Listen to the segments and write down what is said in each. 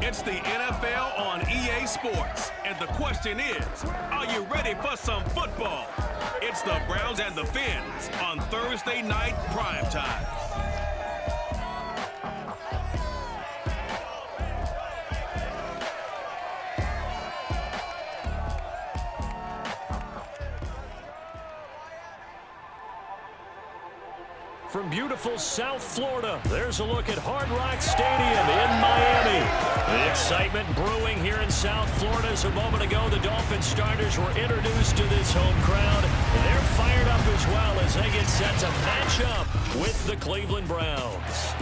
It's the NFL on EA Sports, and the question is, are you ready for some football? It's the Browns and the Fins on Thursday night primetime. From beautiful South Florida, there's a look at Hard Rock Stadium in Miami. The excitement brewing here in South Florida as a moment ago. The Dolphins starters were introduced to this home crowd. And they're fired up as well as they get set to match up with the Cleveland Browns.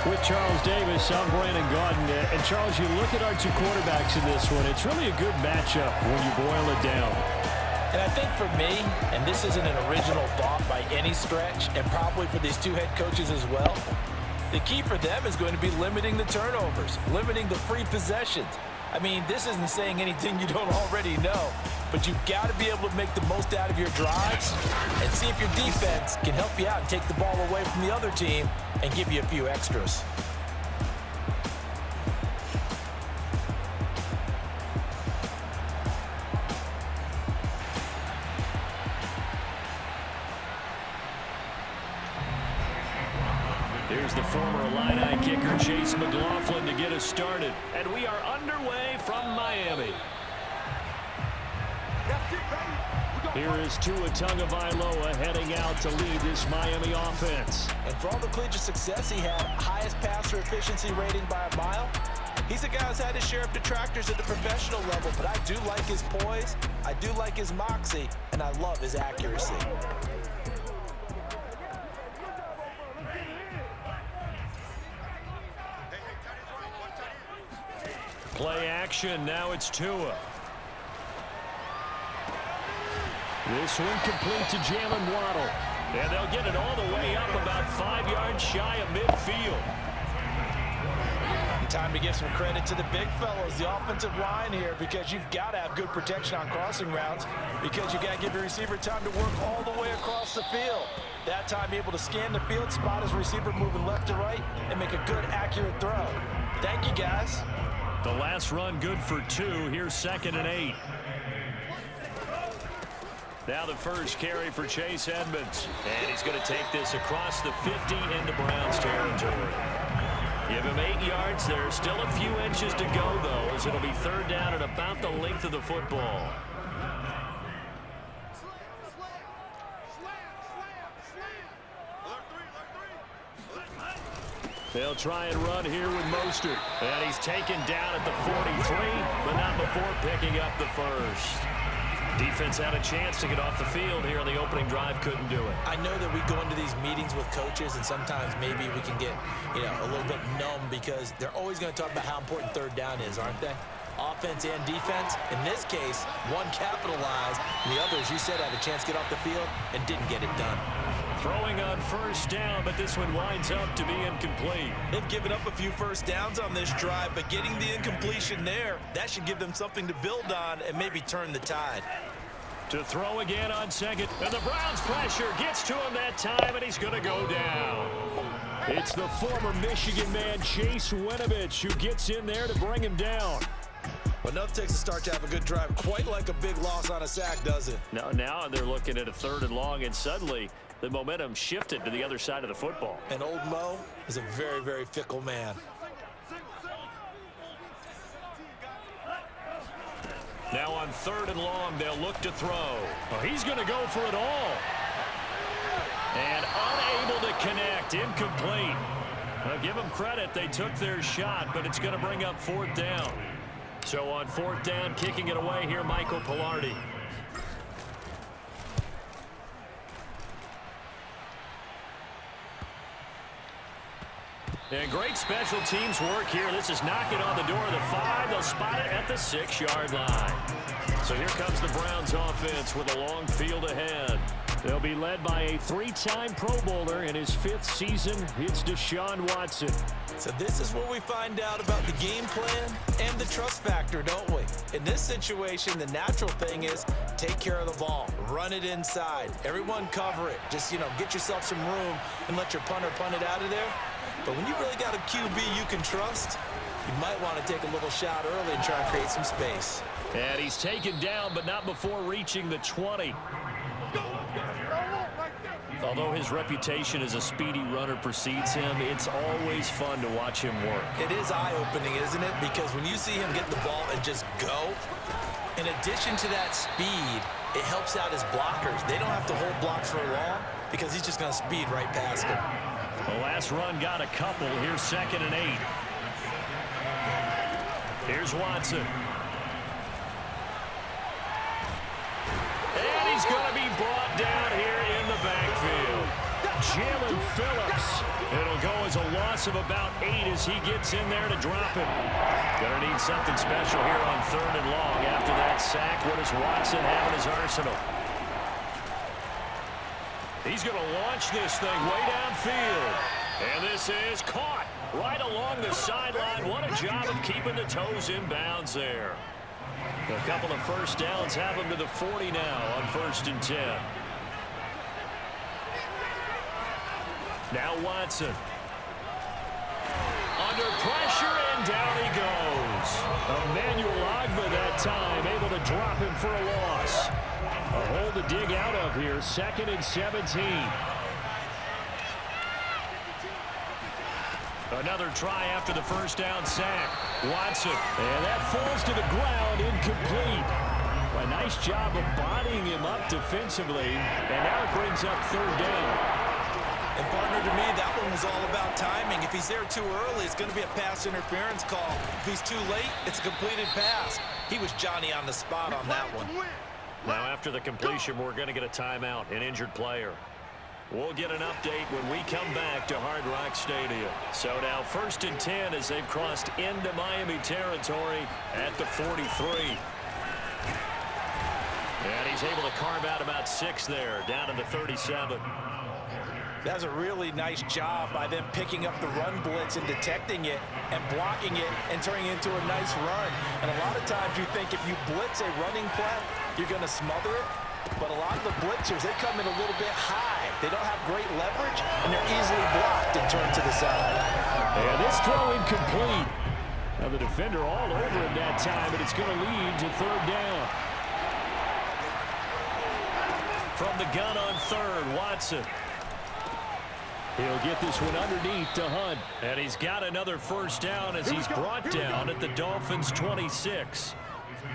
With Charles Davis, I'm Brandon Gaudin. And Charles, you look at our two quarterbacks in this one, it's really a good matchup when you boil it down. And I think for me, and this isn't an original thought by any stretch, and probably for these two head coaches as well, the key for them is going to be limiting the turnovers, limiting the free possessions. I mean, this isn't saying anything you don't already know, but you've got to be able to make the most out of your drives and see if your defense can help you out and take the ball away from the other team and give you a few extras. Here's the former Illini kicker, Chase McLaughlin, to get us started. And we are underway from Miami. Here is Tua Tagovailoa heading out to lead this Miami offense. And for all the collegiate success he had, highest passer efficiency rating by a mile, he's a guy who's had his share of detractors at the professional level, but I do like his poise, I do like his moxie, and I love his accuracy. Play action, now it's Tua. This one complete to Jalen Waddle. And they'll get it all the way up about 5 yards shy of midfield. Time to give some credit to the big fellows, the offensive line here, because you've got to have good protection on crossing routes, because you've got to give your receiver time to work all the way across the field. That time, be able to scan the field, spot his receiver moving left to right, and make a good, accurate throw. Thank you, guys. The last run good for 2. Here's 2nd and 8. Now the first carry for Chase Edmonds. And he's going to take this across the 50 into Browns territory. Give him 8 yards. There's still a few inches to go, though, as it'll be 3rd down at about the length of the football. They'll try and run here with Mostert. And he's taken down at the 43, but not before picking up the first. Defense had a chance to get off the field here on the opening drive, couldn't do it. I know that we go into these meetings with coaches, and sometimes maybe we can get, a little bit numb because they're always going to talk about how important 3rd down is, aren't they? Offense and defense. In this case, one capitalized, and the others, you said, had a chance to get off the field and didn't get it done. Throwing on 1st down, but this one winds up to be incomplete. They've given up a few 1st downs on this drive, but getting the incompletion there, that should give them something to build on and maybe turn the tide. To throw again on 2nd, and the Browns pressure gets to him that time, and he's going to go down. It's the former Michigan man, Chase Winovich, who gets in there to bring him down. But enough takes a start to have a good drive, quite like a big loss on a sack, does it? Now they're looking at a 3rd and long, and suddenly the momentum shifted to the other side of the football. And old Mo is a very, very fickle man. Now on 3rd and long, they'll look to throw. Well, he's going to go for it all. And unable to connect, incomplete. Now give them credit, they took their shot, but it's going to bring up 4th down. So on 4th down, kicking it away here, Michael Pilardi. And great special teams work here. This is knocking on the door of the 5. They'll spot it at the 6-yard line. So here comes the Browns offense with a long field ahead. They'll be led by a three-time Pro Bowler in his 5th season. It's Deshaun Watson. So this is where we find out about the game plan and the trust factor, don't we? In this situation, the natural thing is take care of the ball. Run it inside. Everyone cover it. Just, get yourself some room and let your punter punt it out of there. But when you really got a QB you can trust, you might want to take a little shot early and try and create some space. And he's taken down, but not before reaching the 20. Although his reputation as a speedy runner precedes him, it's always fun to watch him work. It is eye-opening, isn't it? Because when you see him get the ball and just go, in addition to that speed, it helps out his blockers. They don't have to hold blocks for long because he's just going to speed right past them. The last run got a couple. Here's 2nd and 8. Here's Watson. And he's going to be brought down here in the backfield. Jalen Phillips. It'll go as a loss of about 8 as he gets in there to drop it. Gonna need something special here on 3rd and long. After that sack, what does Watson have in his arsenal? He's going to launch this thing way downfield. And this is caught right along the sideline. What a job of keeping the toes in bounds there. A couple of first downs have him to the 40 now on 1st and 10. Now Watson. Under pressure, and down he goes. Emmanuel Ogbah that time, able to drop him for a loss. A hole to dig out of here, 2nd and 17. Another try after the first down sack. Watson, and that falls to the ground, incomplete. A nice job of bodying him up defensively, and now it brings up 3rd down. And partner, to me, that one was all about timing. If he's there too early, it's going to be a pass interference call. If he's too late, it's a completed pass. He was Johnny on the spot on that one. Now after the completion, we're going to get a timeout, an injured player. We'll get an update when we come back to Hard Rock Stadium. So now 1st and 10 as they've crossed into Miami territory at the 43. And he's able to carve out about 6 there, down to the 37. That's a really nice job by them picking up the run blitz and detecting it and blocking it and turning it into a nice run. And a lot of times you think if you blitz a running play, you're going to smother it. But a lot of the blitzers, they come in a little bit high. They don't have great leverage, and they're easily blocked and turned to the side. And this throw incomplete. Now the defender all over him that time, but it's going to lead to 3rd down. From the gun on 3rd, Watson. He'll get this one underneath to Hunt. And he's got another first down as he's brought down at the Dolphins' 26.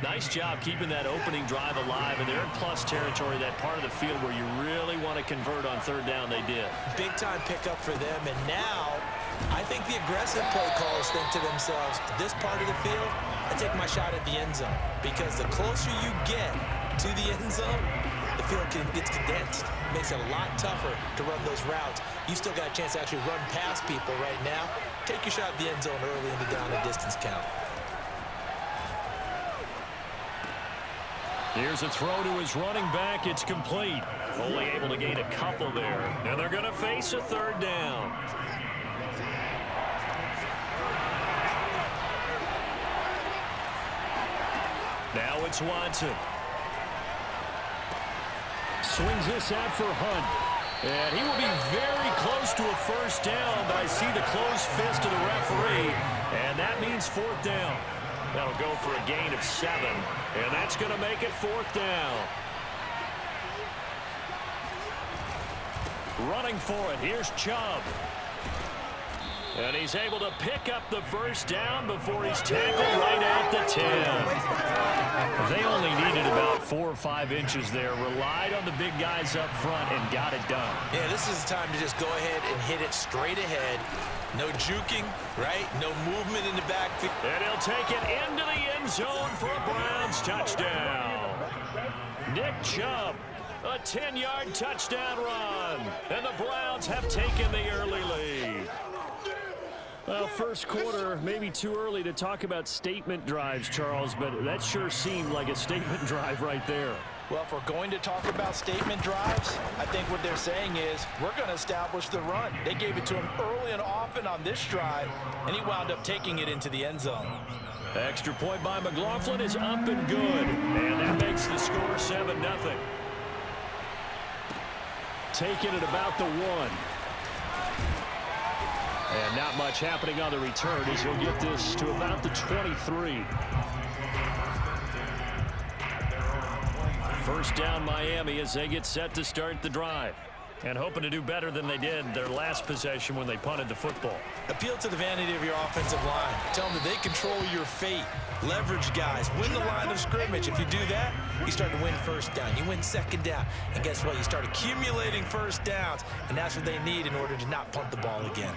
Nice job keeping that opening drive alive, and they're in plus territory, that part of the field where you really want to convert on 3rd down. They did. Big-time pickup for them, and now I think the aggressive play callers think to themselves, this part of the field, I take my shot at the end zone, because the closer you get to the end zone, the field gets condensed. It makes it a lot tougher to run those routes. You still got a chance to actually run past people right now. Take your shot at the end zone early in the down and distance count. Here's a throw to his running back. It's complete. Only able to gain a couple there. And they're going to face a 3rd down. Now it's Watson. Swings this out for Hunt. And he will be very close to a first down, but I see the closed fist of the referee, and that means 4th down. That'll go for a gain of 7, and that's going to make it 4th down. Running for it, here's Chubb. And he's able to pick up the first down before he's tackled right at the 10. They only needed about 4 or 5 inches there, relied on the big guys up front, and got it done. Yeah, this is the time to just go ahead and hit it straight ahead. No juking, right? No movement in the backfield. And he'll take it into the end zone for a Browns touchdown. Nick Chubb, a 10-yard touchdown run. And the Browns have taken the early lead. Well, first quarter, maybe too early to talk about statement drives, Charles, but that sure seemed like a statement drive right there. Well, if we're going to talk about statement drives, I think what they're saying is we're going to establish the run. They gave it to him early and often on this drive, and he wound up taking it into the end zone. Extra point by McLaughlin is up and good, and that makes the score 7-0. Taking it about the 1. And not much happening on the return as he'll get this to about the 23. First down Miami as they get set to start the drive. And hoping to do better than they did their last possession when they punted the football. Appeal to the vanity of your offensive line. Tell them that they control your fate. Leverage guys. Win the line of scrimmage. If you do that, you start to win first down. You win second down. And guess what? You start accumulating first downs. And that's what they need in order to not punt the ball again.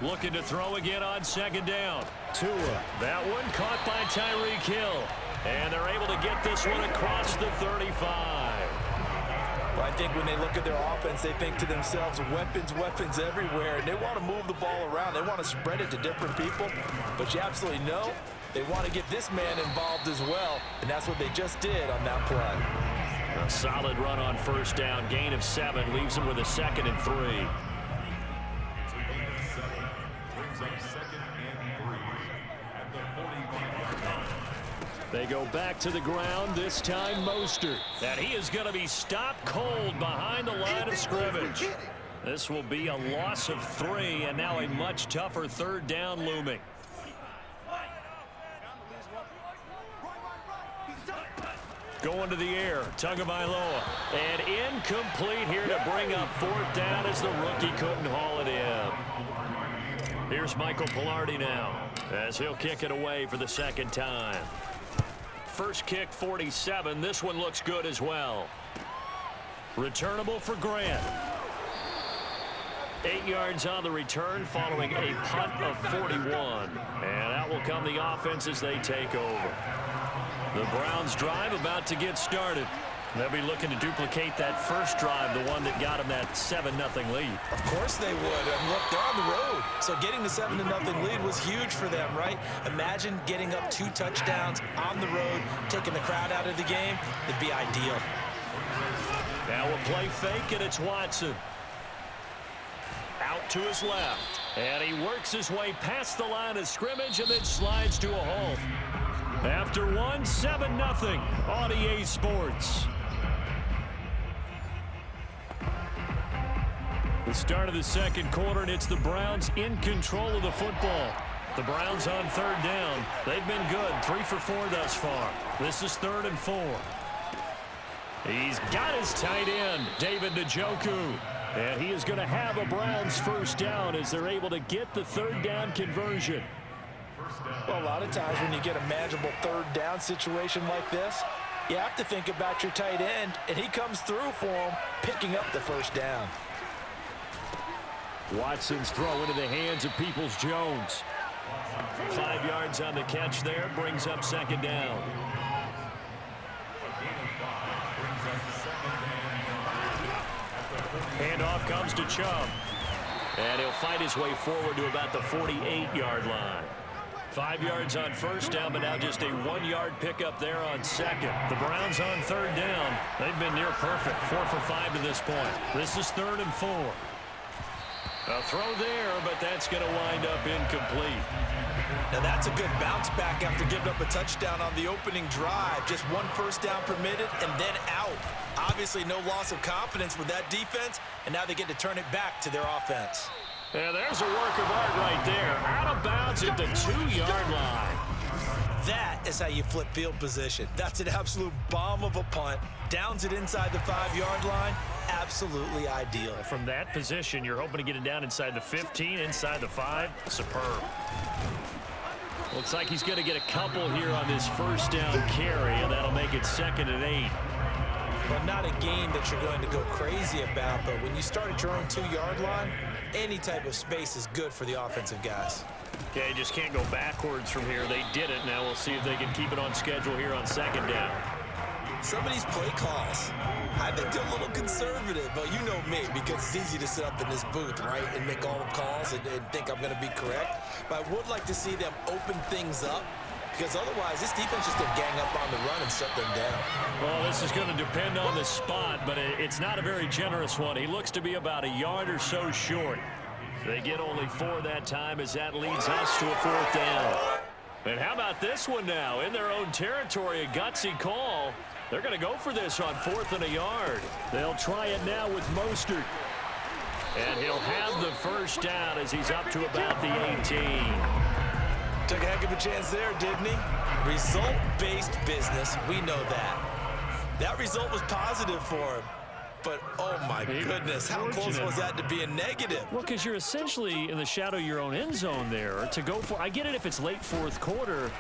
Looking to throw again on second down. Tua. That one caught by Tyreek Hill. And they're able to get this one across the 35. Well, I think when they look at their offense, they think to themselves, weapons everywhere. And they want to move the ball around. They want to spread it to different people. But you absolutely know they want to get this man involved as well. And that's what they just did on that play. A solid run on first down. Gain of 7 leaves them with a 2nd and 3. They go back to the ground, this time Mostert. And he is going to be stopped cold behind the line of scrimmage. This will be a loss of 3, and now a much tougher third down looming. Going to the air, Tagovailoa. And incomplete here to bring up 4th down as the rookie couldn't haul it in. Here's Michael Pilardi now as he'll kick it away for the 2nd time. First kick 47. This one looks good as well. Returnable for Grant. 8 yards on the return following a punt of 41. And out will come the offense as they take over. The Browns drive about to get started. They'll be looking to duplicate that first drive, the one that got them that 7-0 lead. Of course they would. And look, they're on the road. So getting the 7-0 lead was huge for them, right? Imagine getting up 2 touchdowns on the road, taking the crowd out of the game. It'd be ideal. Now a play fake, and it's Watson. Out to his left. And he works his way past the line of scrimmage and then slides to a halt. After 1, 7-0 on EA Sports. The start of the second quarter, and it's the Browns in control of the football. The Browns on 3rd down. They've been good, 3 for 4 thus far. This is 3rd and 4. He's got his tight end, David Njoku. And he is going to have a Browns first down as they're able to get the 3rd down conversion. Well, a lot of times when you get a manageable 3rd down situation like this, you have to think about your tight end, and he comes through for him, picking up the first down. Watson's throw into the hands of Peoples-Jones. 5 yards on the catch there, brings up 2nd down. Handoff comes to Chubb. And he'll fight his way forward to about the 48-yard line. 5 yards on first down, but now just a 1-yard pickup there on 2nd. The Browns on 3rd down. They've been near perfect, 4 for 5 to this point. This is 3rd and 4. A throw there, but that's going to wind up incomplete. Now that's a good bounce back after giving up a touchdown on the opening drive. Just 1 first down permitted and then out. Obviously no loss of confidence with that defense, and now they get to turn it back to their offense. Yeah, there's a work of art right there. Out of bounds at the 2-yard line. That is how you flip field position. That's an absolute bomb of a punt. Downs it inside the 5-yard line. Absolutely ideal. From that position, you're hoping to get it down inside the 15, inside the 5. Superb. Looks like he's going to get a couple here on this first down carry, and that'll make it 2nd and 8. Well, not a game that you're going to go crazy about, but when you start at your own 2-yard line, any type of space is good for the offensive guys. Okay, just can't go backwards from here. They did it. Now we'll see if they can keep it on schedule here on 2nd down. Some of these play calls, I think they're a little conservative, but you know me, because it's easy to sit up in this booth, right, and make all the calls and think I'm going to be correct. But I would like to see them open things up, because otherwise this defense just going to gang up on the run and shut them down. Well, this is going to depend on the spot, but it's not a very generous one. He looks to be about a yard or so short. They get only 4 that time as that leads us to a 4th down. And how about this one now? In their own territory, a gutsy call. They're going to go for this on 4th and a yard. They'll try it now with Mostert. And he'll have the first down as he's up to about the 18. Took a heck of a chance there, didn't he? Result-based business, we know that. That result was positive for him. But, oh, my goodness, how close was that to being negative? Well, because you're essentially in the shadow of your own end zone there to go for. I get it if it's late 4th quarter.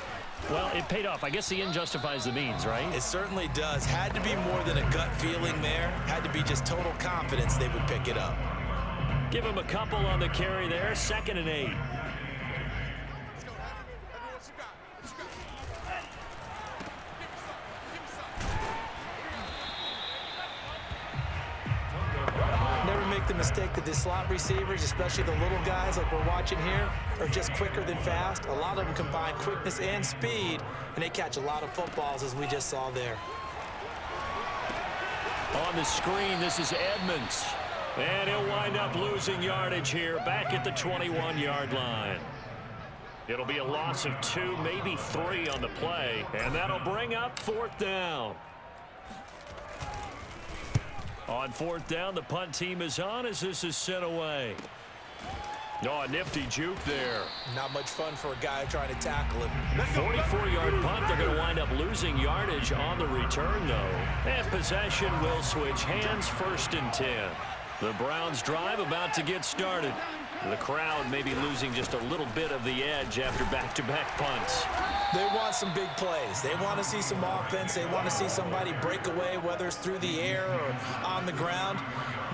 Well, it paid off. I guess the end justifies the means, right? It certainly does. Had to be more than a gut feeling there. Had to be just total confidence they would pick it up. Give him a couple on the carry there. 2nd and 8. Never make the mistake that the slot receivers, especially the little guys like we're watching here, are just quicker than fast. A lot of them combine quickness and speed, and they catch a lot of footballs, as we just saw there. On the screen, this is Edmonds. And he'll wind up losing yardage here back at the 21-yard line. It'll be a loss of 2, maybe 3 on the play, and that'll bring up 4th down. On 4th down, the punt team is on as this is sent away. Oh, a nifty juke there. Not much fun for a guy trying to tackle him. 44-yard punt. They're going to wind up losing yardage on the return, though. And possession will switch hands, 1st and 10. The Browns drive about to get started. The crowd may be losing just a little bit of the edge after back-to-back punts. They want some big plays. They want to see some offense. They want to see somebody break away, whether it's through the air or on the ground.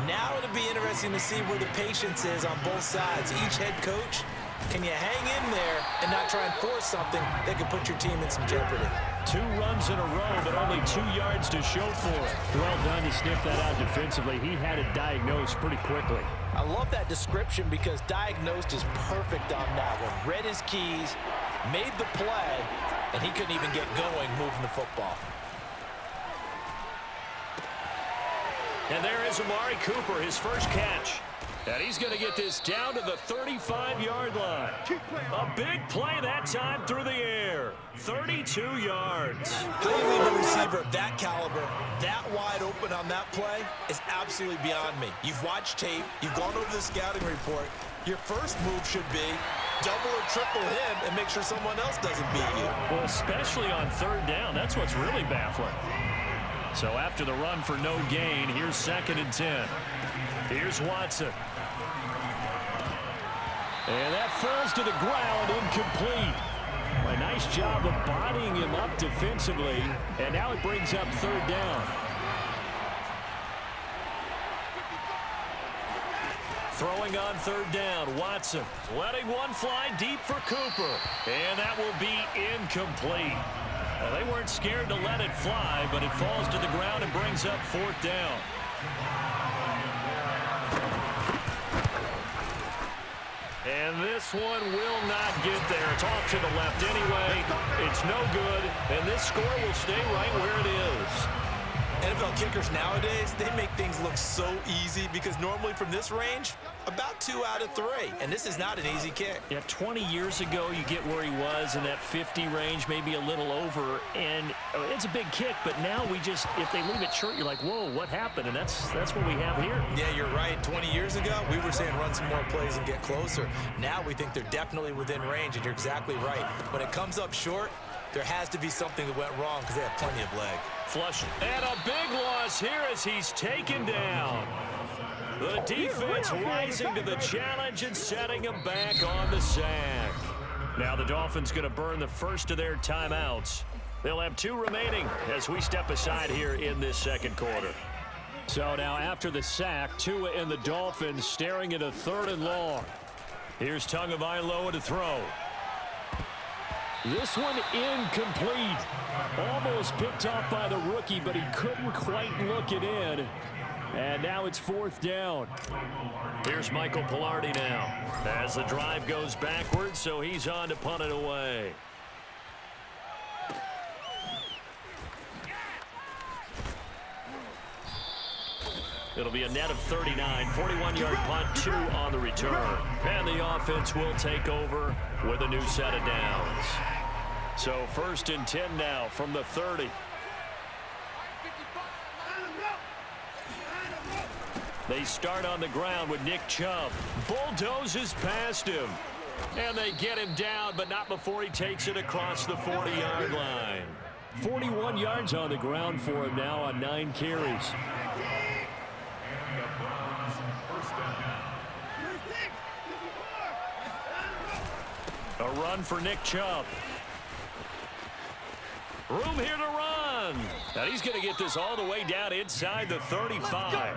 Now it'll be interesting to see where the patience is on both sides. Each head coach, can you hang in there and not try and force something that could put your team in some jeopardy? 2 runs in a row, but only 2 yards to show for it. Well done to sniff that out defensively. He had it diagnosed pretty quickly. I love that description because diagnosed is perfect on that one. Read his keys, made the play, and he couldn't even get going moving the football. And there is Amari Cooper, his first catch. And he's going to get this down to the 35-yard line. A big play that time through the air. 32 yards. How you leave a receiver of that caliber, that wide open on that play is absolutely beyond me. You've watched tape. You've gone over the scouting report. Your first move should be double or triple him and make sure someone else doesn't beat you. Well, especially on 3rd down. That's what's really baffling. So after the run for no gain, here's 2nd and 10. Here's Watson. And that falls to the ground, incomplete. A nice job of bodying him up defensively. And now it brings up 3rd down. Throwing on 3rd down, Watson letting one fly deep for Cooper. And that will be incomplete. Well, they weren't scared to let it fly, but it falls to the ground and brings up 4th down. And this one will not get there. It's off to the left anyway. It's no good, and this score will stay right where it is. NFL kickers nowadays, they make things look so easy because normally from this range, about 2 out of 3. And this is not an easy kick. Yeah, 20 years ago, you get where he was in that 50 range, maybe a little over. And it's a big kick, but now we just, if they leave it short, you're like, whoa, what happened? And that's what we have here. Yeah, you're right. 20 years ago, we were saying run some more plays and get closer. Now we think they're definitely within range, and you're exactly right. When it comes up short, there has to be something that went wrong because they have plenty of leg. Flush. And a big loss here as he's taken down. The defense rising to the challenge and setting him back on the sack. Now the Dolphins going to burn the first of their timeouts. They'll have 2 remaining as we step aside here in this 2nd quarter. So now after the sack, Tua and the Dolphins staring at a 3rd and long. Here's Tagovailoa to throw. This one incomplete. Almost picked off by the rookie, but he couldn't quite look it in. And now it's 4th down. Here's Michael Pilardi now. As the drive goes backwards, so he's on to punt it away. It'll be a net of 39, 41-yard punt, 2 on the return. And the offense will take over with a new set of downs. So 1st and 10 now from the 30. They start on the ground with Nick Chubb. Bulldozes past him. And they get him down, but not before he takes it across the 40-yard line. 41 yards on the ground for him now on 9 carries. A run for Nick Chubb. Room here to run. Now he's going to get this all the way down inside the 35.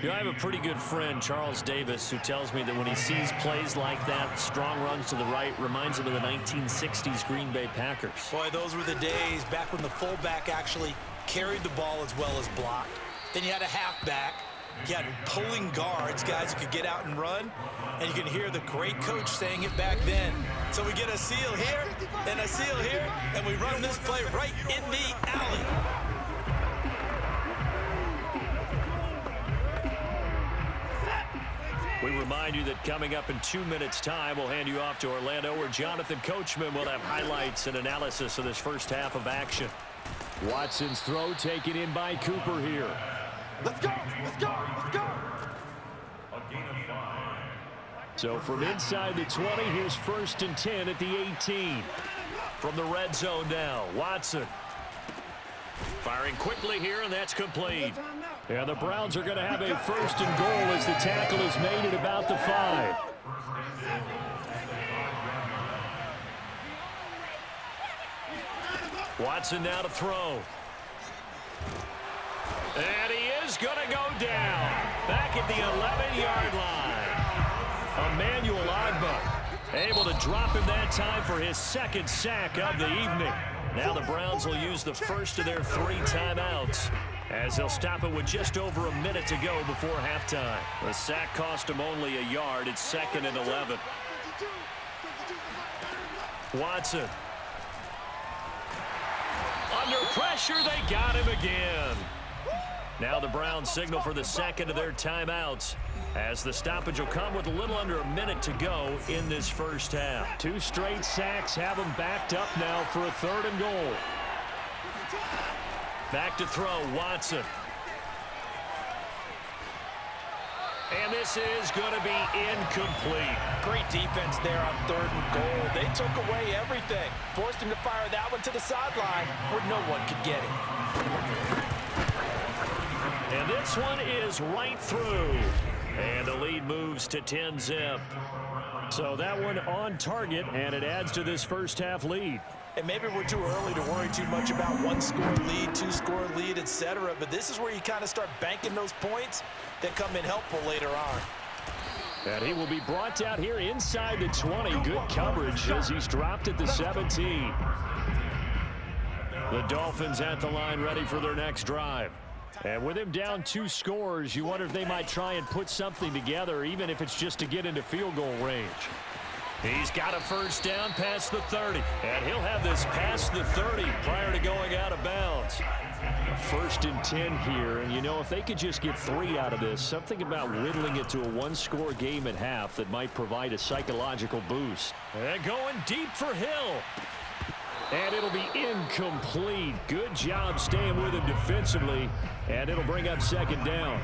You know, I have a pretty good friend, Charles Davis, who tells me that when he sees plays like that, strong runs to the right, reminds him of the 1960s Green Bay Packers. Boy, those were the days back when the fullback actually carried the ball as well as blocked. Then you had a halfback. You had pulling guards, guys who could get out and run. And you can hear the great coach saying it back then. So we get a seal here and a seal here, and we run this play right in the alley. We remind you that coming up in 2 minutes' time, we'll hand you off to Orlando, where Jonathan Coachman will have highlights and analysis of this first half of action. Watson's throw taken in by Cooper here. Let's go! Let's go! Let's go! So from inside the 20, here's 1st and 10 at the 18. From the red zone now, Watson. Firing quickly here, and that's complete. And the Browns are going to have a 1st and goal as the tackle is made at about the 5. Watson now to throw. And he is going to go down. Back at the 11-yard line. Emmanuel Ogbah able to drop him that time for his 2nd sack of the evening. Now the Browns will use the first of their 3 timeouts, as they'll stop it with just over a minute to go before halftime. The sack cost him only a yard. It's 2nd and 11. Watson. Under pressure, they got him again. Now the Browns signal for the 2nd of their timeouts, as the stoppage will come with a little under a minute to go in this first half. 2 straight sacks have them backed up now for a 3rd and goal. Back to throw, Watson. And this is going to be incomplete. Great defense there on 3rd and goal. They took away everything. Forced him to fire that one to the sideline where no one could get it. And this one is right through. And the lead moves to 10-zip. So that one on target, and it adds to this first half lead. And maybe we're too early to worry too much about 1-score lead, 2-score lead, etc. But this is where you kind of start banking those points that come in helpful later on. And he will be brought out here inside the 20. Good coverage as he's dropped at the 17. The Dolphins at the line ready for their next drive. And with him down 2 scores, you wonder if they might try and put something together, even if it's just to get into field goal range. He's got a first down past the 30. And he'll have this past the 30 prior to going out of bounds. 1st and 10 here. And, you know, if they could just get 3 out of this, something about whittling it to a 1-score game at half that might provide a psychological boost. And going deep for Hill. And it'll be incomplete. Good job staying with him defensively. And it'll bring up 2nd down.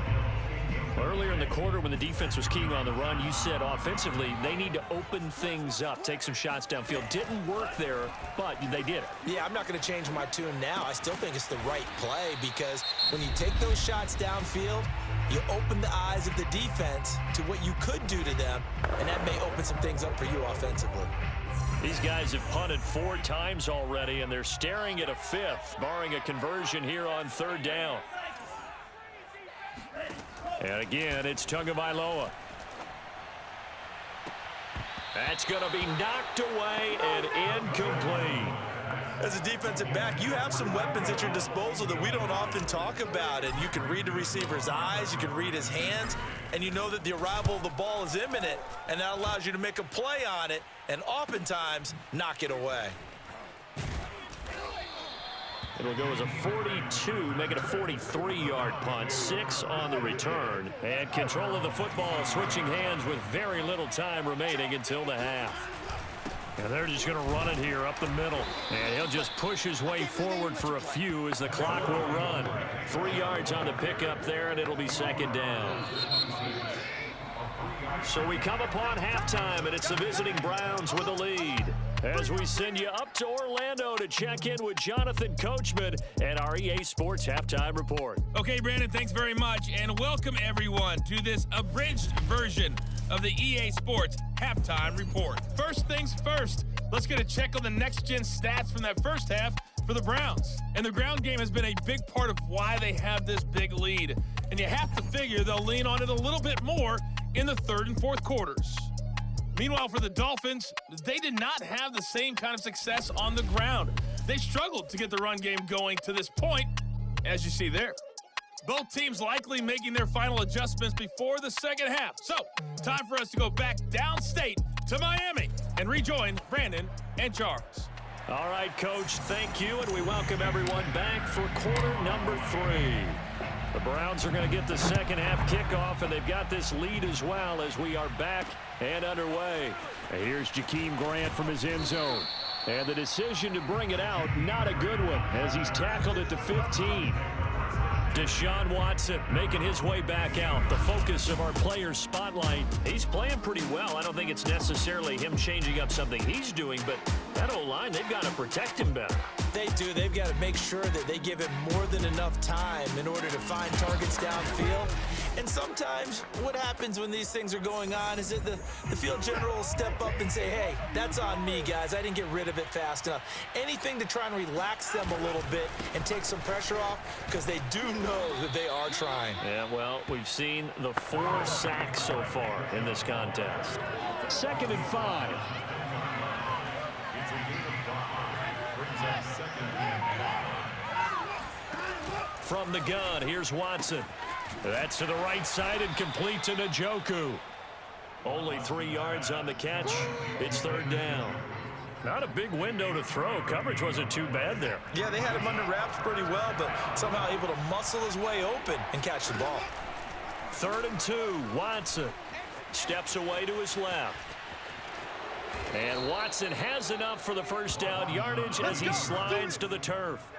Earlier in the quarter when the defense was keying on the run, you said offensively they need to open things up, take some shots downfield. Didn't work there, but they did it. Yeah, I'm not going to change my tune now. I still think it's the right play because when you take those shots downfield, you open the eyes of the defense to what you could do to them, and that may open some things up for you offensively. These guys have punted 4 times already, and they're staring at a 5th, barring a conversion here on 3rd down. And again, it's Tagovailoa. That's going to be knocked away and incomplete. As a defensive back, you have some weapons at your disposal that we don't often talk about. And you can read the receiver's eyes, you can read his hands, and you know that the arrival of the ball is imminent, and that allows you to make a play on it and oftentimes knock it away. It'll go as a 42, make it a 43-yard punt. 6 on the return. And control of the football switching hands with very little time remaining until the half. And they're just going to run it here up the middle. And he'll just push his way forward for a few as the clock will run. 3 yards on the pickup there, and it'll be second down. So we come upon halftime, and it's the visiting Browns with a lead. As we send you up to Orlando to check in with Jonathan Coachman and our EA Sports Halftime Report. Okay, Brandon, thanks very much, and welcome everyone to this abridged version of the EA Sports Halftime Report. First things first, let's get a check on the next-gen stats from that first half for the Browns. And the ground game has been a big part of why they have this big lead. And you have to figure they'll lean on it a little bit more in the third and fourth quarters. Meanwhile, for the Dolphins, they did not have the same kind of success on the ground. They struggled to get the run game going to this point, as you see there. Both teams likely making their final adjustments before the second half. So, time for us to go back downstate to Miami and rejoin Brandon and Charles. All right, Coach, thank you, and we welcome everyone back for quarter number 3. The Browns are going to get the second half kickoff, and they've got this lead as well as we are back and underway. Here's Jakeem Grant from his end zone. And the decision to bring it out, not a good one, as he's tackled at the 15. Deshaun Watson making his way back out. The focus of our players' spotlight. He's playing pretty well. I don't think it's necessarily him changing up something he's doing, but that O-line, they've got to protect him better. They do. They've got to make sure that they give him more than enough time in order to find targets downfield. And sometimes what happens when these things are going on is that the field general will step up and say, hey, that's on me, guys. I didn't get rid of it fast enough. Anything to try and relax them a little bit and take some pressure off, because they do know that they are trying. Yeah, well, we've seen the 4 sacks so far in this contest. 2nd and 5. From the gun, here's Watson. That's to the right side and complete to Njoku. Only 3 yards on the catch. It's 3rd down. Not a big window to throw. Coverage wasn't too bad there. Yeah, they had him under wraps pretty well, but somehow able to muscle his way open and catch the ball. 3rd and 2, Watson steps away to his left. And Watson has enough for the first down yardage as he slides to the turf.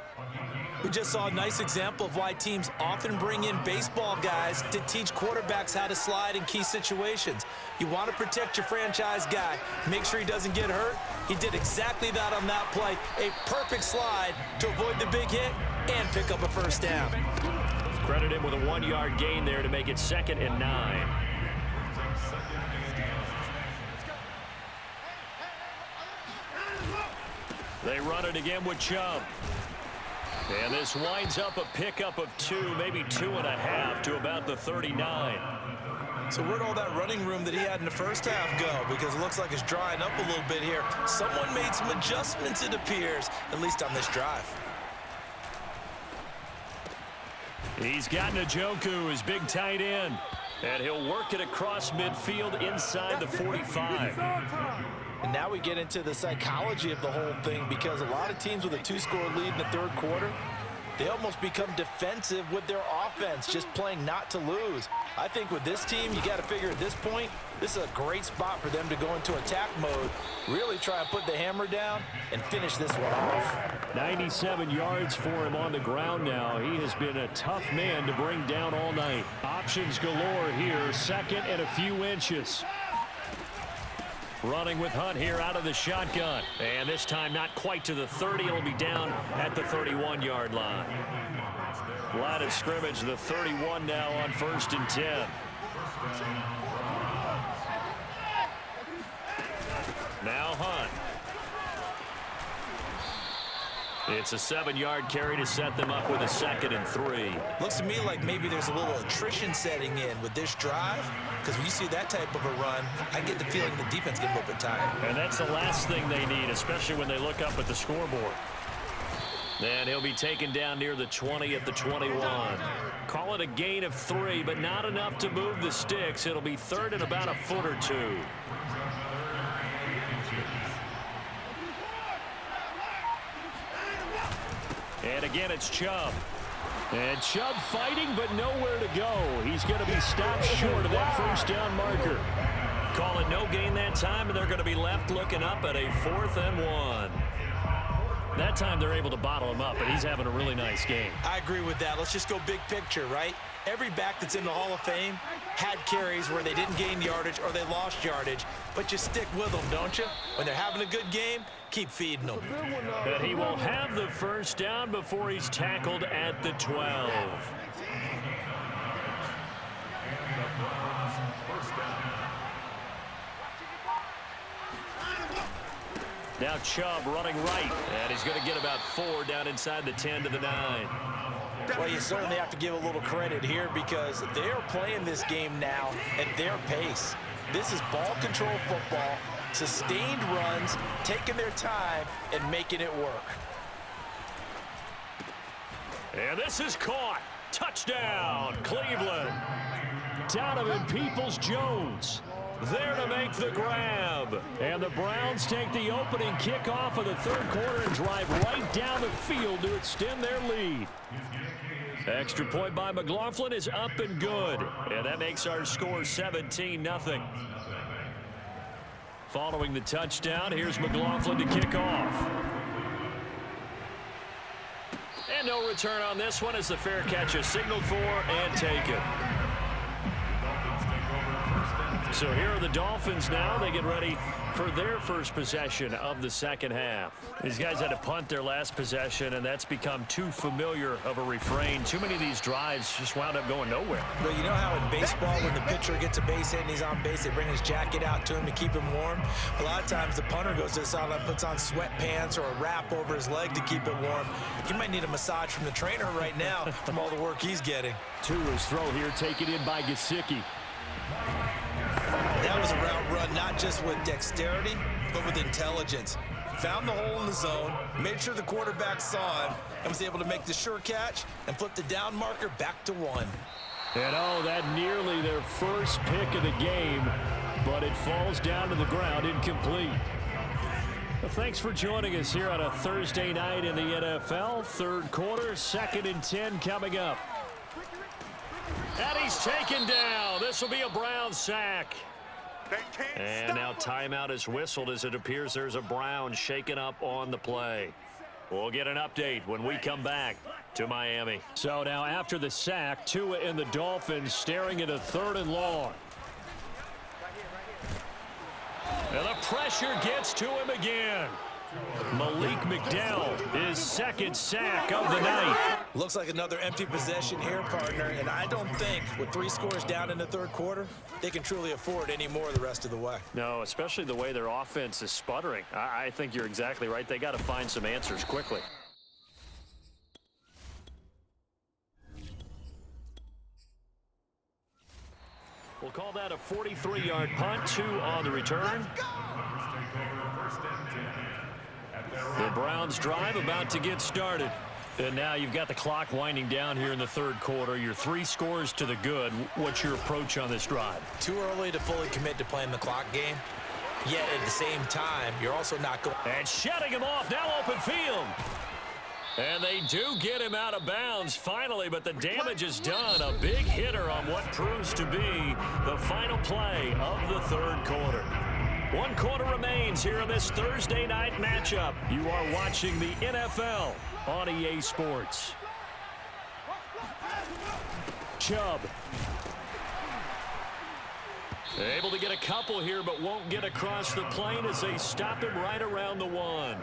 We just saw a nice example of why teams often bring in baseball guys to teach quarterbacks how to slide in key situations. You want to protect your franchise guy. Make sure he doesn't get hurt. He did exactly that on that play. A perfect slide to avoid the big hit and pick up a first down. Credit him with a 1-yard gain there to make it 2nd and 9. They run it again with Chubb. And this winds up a pickup of 2, maybe 2.5 to about the 39. So where'd all that running room that he had in the first half go? Because it looks like it's drying up a little bit here. Someone made some adjustments, it appears, at least on this drive. He's got Njoku, his big tight end. And he'll work it across midfield inside the 45. And now we get into the psychology of the whole thing, because a lot of teams with a 2-score lead in the third quarter, they almost become defensive with their offense, just playing not to lose. I think with this team, you got to figure at this point, this is a great spot for them to go into attack mode, really try and put the hammer down and finish this one off. 97 yards for him on the ground now. He has been a tough man to bring down all night. Options galore here, 2nd and a few inches. Running with Hunt here out of the shotgun. And this time not quite to the 30. It'll be down at the 31-yard line. Line of scrimmage, the 31 now on 1st and 10. Now Hunt. It's a 7-yard carry to set them up with a 2nd and 3. Looks to me like maybe there's a little attrition setting in with this drive, because when you see that type of a run, I get the feeling the defense gets a little bit tired. And that's the last thing they need, especially when they look up at the scoreboard. Then he'll be taken down near the 20 at the 21. Call it a gain of 3, but not enough to move the sticks. It'll be 3rd and about a foot or 2. And again, it's Chubb. And Chubb fighting, but nowhere to go. He's going to be stopped short of that first down marker. Call it no gain that time, and they're going to be left looking up at a 4th and 1. That time they're able to bottle him up, but he's having a really nice game. I agree with that. Let's just go big picture, right? Every back that's in the Hall of Fame had carries where they didn't gain yardage or they lost yardage, but you stick with them, don't you? When they're having a good game, keep feeding them. But he will have the first down before he's tackled at the 12. Now Chubb running right, and he's going to get about 4 down inside the 10 to the 9. Well, you certainly have to give a little credit here because they are playing this game now at their pace. This is ball control football, sustained runs, taking their time, and making it work. And this is caught. Touchdown, Cleveland. Donovan Peoples-Jones there to make the grab. And the Browns take the opening kickoff of the 3rd quarter and drive right down the field to extend their lead. Extra point by McLaughlin is up and good. And that makes our score 17-0. Following the touchdown, here's McLaughlin to kick off. And no return on this one as the fair catch is signaled for and taken. So here are the Dolphins now. They get ready for their first possession of the second half. These guys had to punt their last possession, and that's become too familiar of a refrain. Too many of these drives just wound up going nowhere. Well, you know how in baseball, when the pitcher gets a base hit and he's on base, they bring his jacket out to him to keep him warm? A lot of times the punter goes to the sideline, puts on sweatpants or a wrap over his leg to keep it warm. He might need a massage from the trainer right now from all the work he's getting. Tua's throw here taken in by Gesicki. That was a route run not just with dexterity, but with intelligence. Found the hole in the zone, made sure the quarterback saw him, and was able to make the sure catch and flip the down marker back to 1. And oh, that nearly their first pick of the game, but it falls down to the ground incomplete. Well, thanks for joining us here on a Thursday night in the NFL. 3rd quarter, 2nd and 10 coming up. And he's taken down. This will be a Brown sack. And now timeout is whistled as it appears there's a Brown shaken up on the play. We'll get an update when we come back to Miami. So now after the sack, Tua and the Dolphins staring at a 3rd and long. And the pressure gets to him again. Malik McDowell, his 2nd sack of the night. Looks like another empty possession here, partner, and I don't think with 3 scores down in the 3rd quarter, they can truly afford any more the rest of the way. No, especially the way their offense is sputtering. I think you're exactly right. They got to find some answers quickly. We'll call that a 43-yard punt, 2 on the return. The Browns drive about to get started. And now you've got the clock winding down here in the 3rd quarter. You're 3 scores to the good. What's your approach on this drive? Too early to fully commit to playing the clock game. Yet at the same time, you're also not going. And shutting him off, now open field. And they do get him out of bounds finally, but the damage is done. A big hitter on what proves to be the final play of the 3rd quarter. 1 quarter remains here in this Thursday night matchup. You are watching the NFL on EA Sports. Chubb. Able to get a couple here, but won't get across the plane as they stop him right around the 1.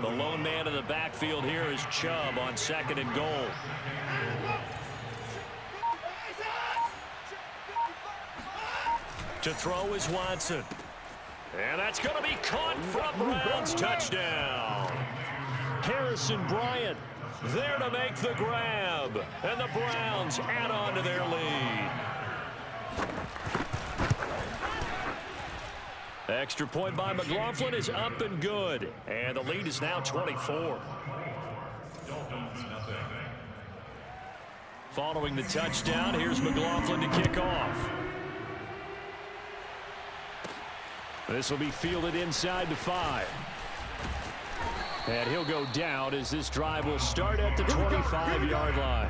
The lone man in the backfield here is Chubb on 2nd and goal. To throw is Watson. And that's going to be caught for a Browns touchdown. Harrison Bryant there to make the grab. And the Browns add on to their lead. Extra point by McLaughlin is up and good. And the lead is now 24. Following the touchdown, here's McLaughlin to kick off. This will be fielded inside the 5. And he'll go down as this drive will start at the 25-yard line.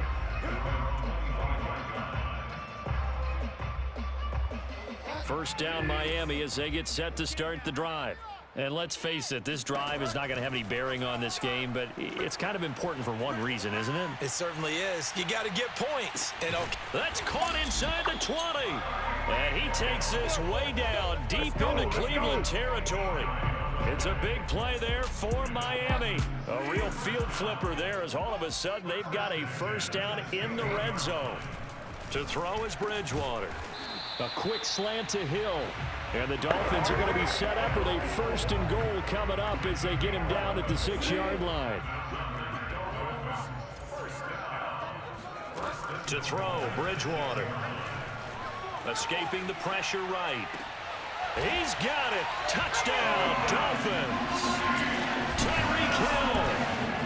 First down Miami as they get set to start the drive. And let's face it, this drive is not going to have any bearing on this game, but it's kind of important for one reason, isn't it? It certainly is. You got to get points. And that's caught inside the 20. And he takes this way down, deep into Cleveland territory. It's a big play there for Miami. A real field flipper there as all of a sudden they've got a first down in the red zone. To throw is Bridgewater. A quick slant to Hill. And the Dolphins are going to be set up with a first and goal coming up as they get him down at the 6-yard line. To throw, Bridgewater. Escaping the pressure right. He's got it. Touchdown, Dolphins. Tyreek Hill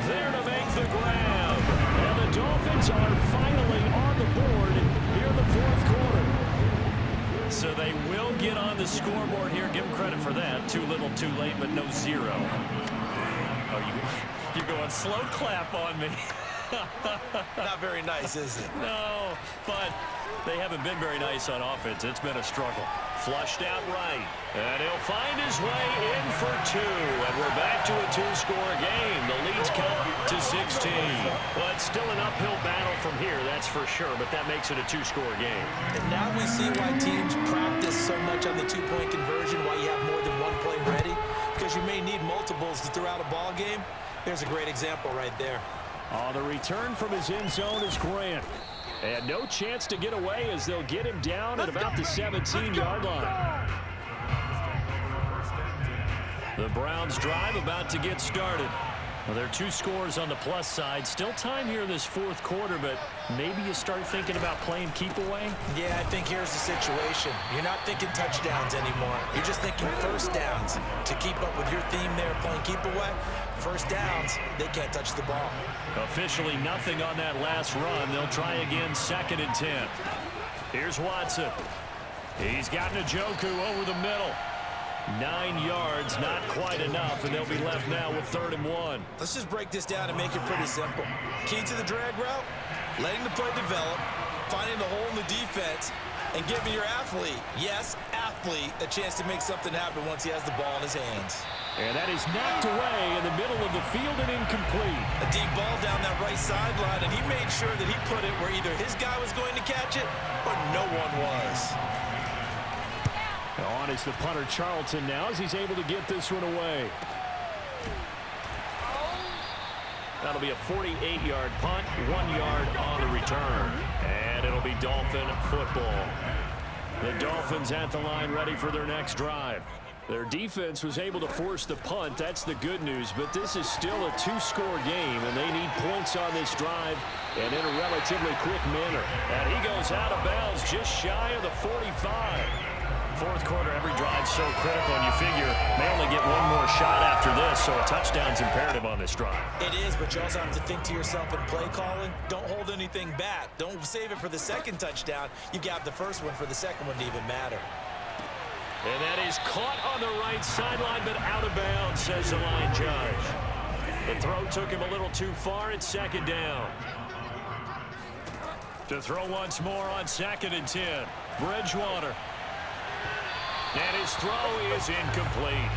there to make the grab. And the Dolphins are finally on the board here in the fourth quarter. So they will get on the scoreboard here. Give them credit for that. Too little, too late, but no zero. Oh, you're going slow clap on me. not very nice, is it? No, but they haven't been very nice on offense. It's been a struggle. Flushed out right. And he'll find his way in for 2. And we're back to a 2-score game. The lead's cut to 16. Well, it's still an uphill battle from here, that's for sure, but that makes it a 2-score game. And now we see why teams practice so much on the 2-point conversion, why you have more than one play ready, because you may need multiples to throw out a ball game. There's a great example right there. The return from his end zone is Grant. And no chance to get away as they'll get him down at about the 17-yard line. The Browns drive about to get started. Well, there are 2 scores on the plus side. Still time here in this fourth quarter, but maybe you start thinking about playing keep away? Yeah, I think here's the situation. You're not thinking touchdowns anymore. You're just thinking first downs. To keep up with your theme there, playing keep away, first downs, they can't touch the ball. Officially nothing on that last run. They'll try again, 2nd and 10. Here's Watson. He's got Njoku over the middle. 9 yards, not quite enough, and they'll be left now with 3rd and 1. Let's just break this down and make it pretty simple. Key to the drag route, letting the play develop, finding the hole in the defense, and giving your athlete, yes, athlete, a chance to make something happen once he has the ball in his hands. And that is knocked away in the middle of the field and incomplete. A deep ball down that right sideline, and he made sure that he put it where either his guy was going to catch it or no one was. On is the punter Charlton now as he's able to get this one away. That'll be a 48-yard punt, 1 yard on the return. And it'll be Dolphin football. The Dolphins at the line ready for their next drive. Their defense was able to force the punt. That's the good news, but this is still a 2-score game, and they need points on this drive and in a relatively quick manner. And he goes out of bounds just shy of the 45. Fourth quarter, every drive so critical, and you figure they only get one more shot after this, so a touchdown's imperative on this drive. It is, but you also have to think to yourself in play calling, don't hold anything back. Don't save it for the second touchdown. You got the first one for the second one to even matter. And that is caught on the right sideline, but out of bounds, says the line judge. The throw took him a little too far. It's 2nd down. To throw once more on 2nd and 10. Bridgewater. And his throw is incomplete.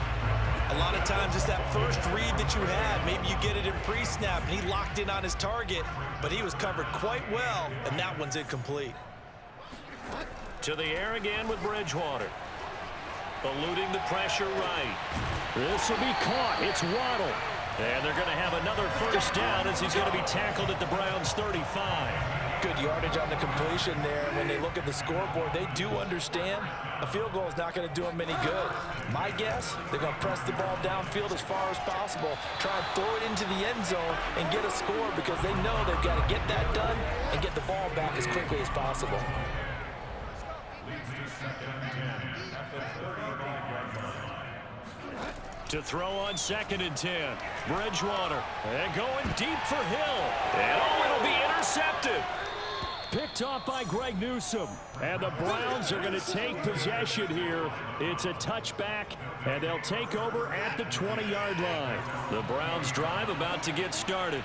A lot of times it's that first read that you had. Maybe you get it in pre-snap, and he locked in on his target, but he was covered quite well, and that one's incomplete. To the air again with Bridgewater. Eluding the pressure right. This will be caught. It's Waddle. And they're going to have another first down as he's going to be tackled at the Browns' 35. Good yardage on the completion there. When they look at the scoreboard, they do understand a field goal is not going to do them any good. My guess, they're going to press the ball downfield as far as possible, try and throw it into the end zone and get a score because they know they've got to get that done and get the ball back as quickly as possible. To throw on 2nd and 10. Bridgewater. And going deep for Hill. And it'll be intercepted. Picked off by Greg Newsome. And the Browns are going to take possession here. It's a touchback, and they'll take over at the 20-yard line. The Browns drive about to get started.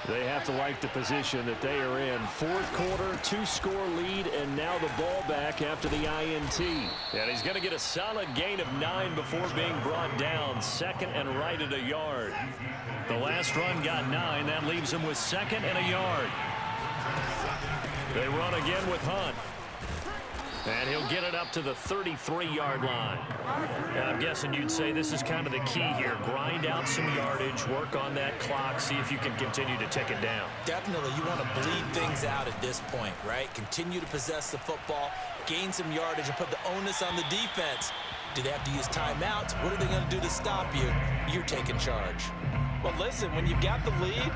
They have to like the position that they are in. Fourth quarter, 2-score lead, and now the ball back after the INT. And he's going to get a solid gain of 9 before being brought down. Second and right at a yard. The last run got 9. That leaves him with second and a yard. They run again with Hunt. And he'll get it up to the 33-yard line. And I'm guessing you'd say this is kind of the key here. Grind out some yardage, work on that clock, see if you can continue to tick it down. Definitely, you want to bleed things out at this point, right? Continue to possess the football, gain some yardage, and put the onus on the defense. Do they have to use timeouts? What are they going to do to stop you? You're taking charge. Well, listen, when you've got the lead,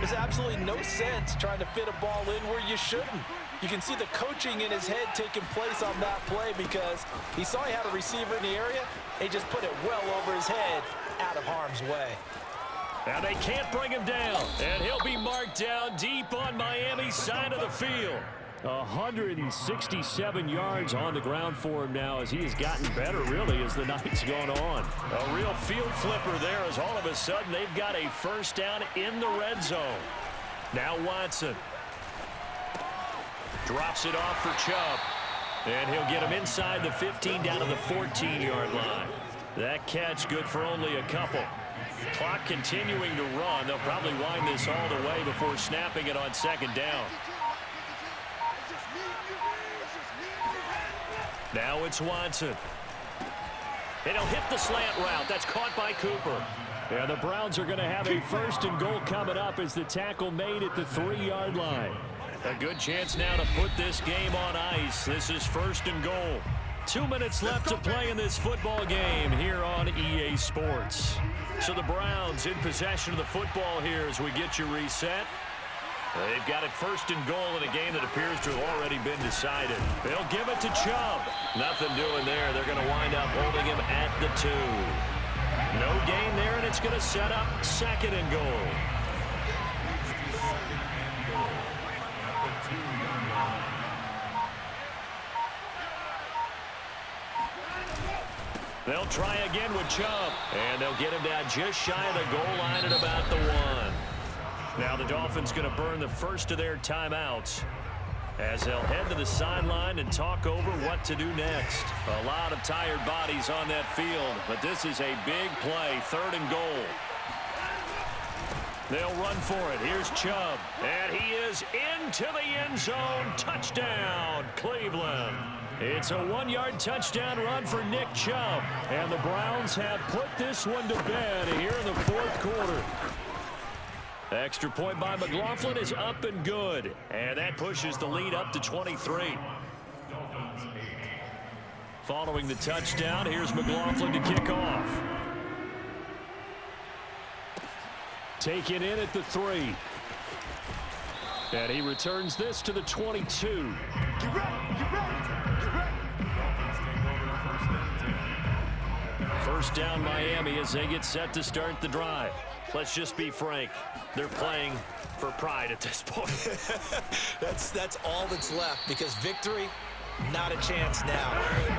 there's absolutely no sense trying to fit a ball in where you shouldn't. You can see the coaching in his head taking place on that play because he saw he had a receiver in the area. He just put it well over his head, out of harm's way. Now they can't bring him down, and he'll be marked down deep on Miami's side of the field. 167 yards on the ground for him now as he has gotten better, really, as the night's gone on. A real field flipper there as all of a sudden they've got a first down in the red zone. Now Watson drops it off for Chubb, and he'll get him inside the 15 down to the 14-yard line. That catch good for only a couple. Clock continuing to run. They'll probably wind this all the way before snapping it on second down. Now it's Watson. And he'll hit the slant route. That's caught by Cooper. Yeah, the Browns are going to have a first and goal coming up as the tackle made at the 3-yard line. A good chance now to put this game on ice. This is first and goal. 2 minutes left to play in this football game here on EA Sports. So the Browns in possession of the football here as we get you reset. They've got it first and goal in a game that appears to have already been decided. They'll give it to Chubb. Nothing doing there. They're going to wind up holding him at the 2. No gain there, and it's going to set up second and goal. They'll try again with Chubb, and they'll get him down just shy of the goal line at about the 1. Now the Dolphins going to burn the first of their timeouts as they'll head to the sideline and talk over what to do next. A lot of tired bodies on that field, but this is a big play, third and goal. They'll run for it. Here's Chubb, and he is into the end zone. Touchdown, Cleveland. It's a 1-yard touchdown run for Nick Chubb, and the Browns have put this one to bed here in the fourth quarter. Extra point by McLaughlin is up and good, and that pushes the lead up to 23. Following the touchdown, here's McLaughlin to kick off. Taken in at the 3. And he returns this to the 22. First down Miami as they get set to start the drive. Let's just be frank. They're playing for pride at this point. That's all that's left because victory, not a chance now.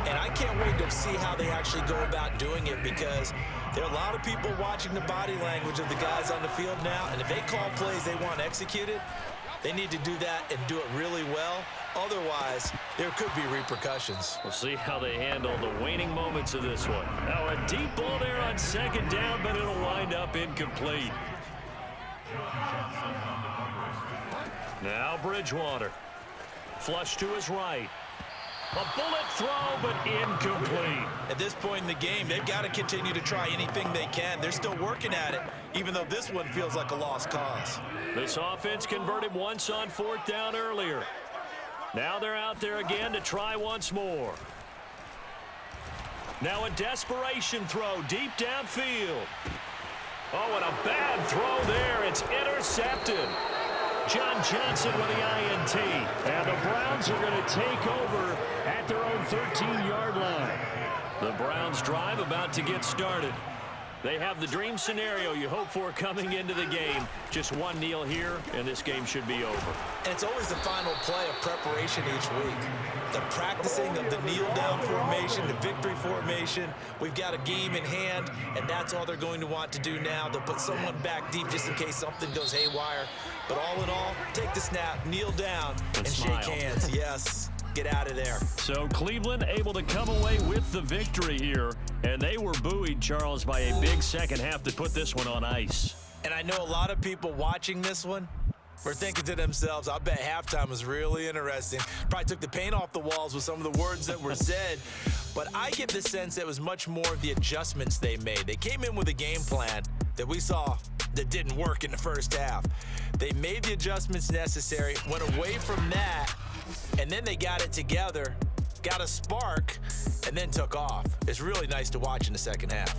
And I can't wait to see how they actually go about doing it because there are a lot of people watching the body language of the guys on the field now. And if they call plays they want executed, they need to do that and do it really well. Otherwise, there could be repercussions. We'll see how they handle the waning moments of this one. Now a deep ball there on second down, but it'll wind up incomplete. Now Bridgewater. Flush to his right. A bullet throw, but incomplete. At this point in the game, they've got to continue to try anything they can. They're still working at it, even though this one feels like a lost cause. This offense converted once on fourth down earlier. Now they're out there again to try once more. Now a desperation throw deep downfield. Oh, and a bad throw there. It's intercepted. John Johnson with the INT. And the Browns are going to take over at their own 13-yard line. The Browns drive about to get started. They have the dream scenario you hope for coming into the game. Just one kneel here, and this game should be over. And it's always the final play of preparation each week. The practicing of the kneel-down formation, the victory formation. We've got a game in hand, and that's all they're going to want to do now. They'll put someone back deep just in case something goes haywire. But all in all, take the snap, kneel down, and shake hands. Yes. Get out of there. So Cleveland able to come away with the victory here, and they were buoyed, Charles, by a big second half to put this one on ice. And I know a lot of people watching this one were thinking to themselves, I bet halftime was really interesting. Probably took the paint off the walls with some of the words that were said. But I get the sense it was much more of the adjustments they made. They came in with a game plan that we saw that didn't work in the first half. They made the adjustments necessary, went away from that, and then they got it together, got a spark, and then took off. It's really nice to watch in the second half.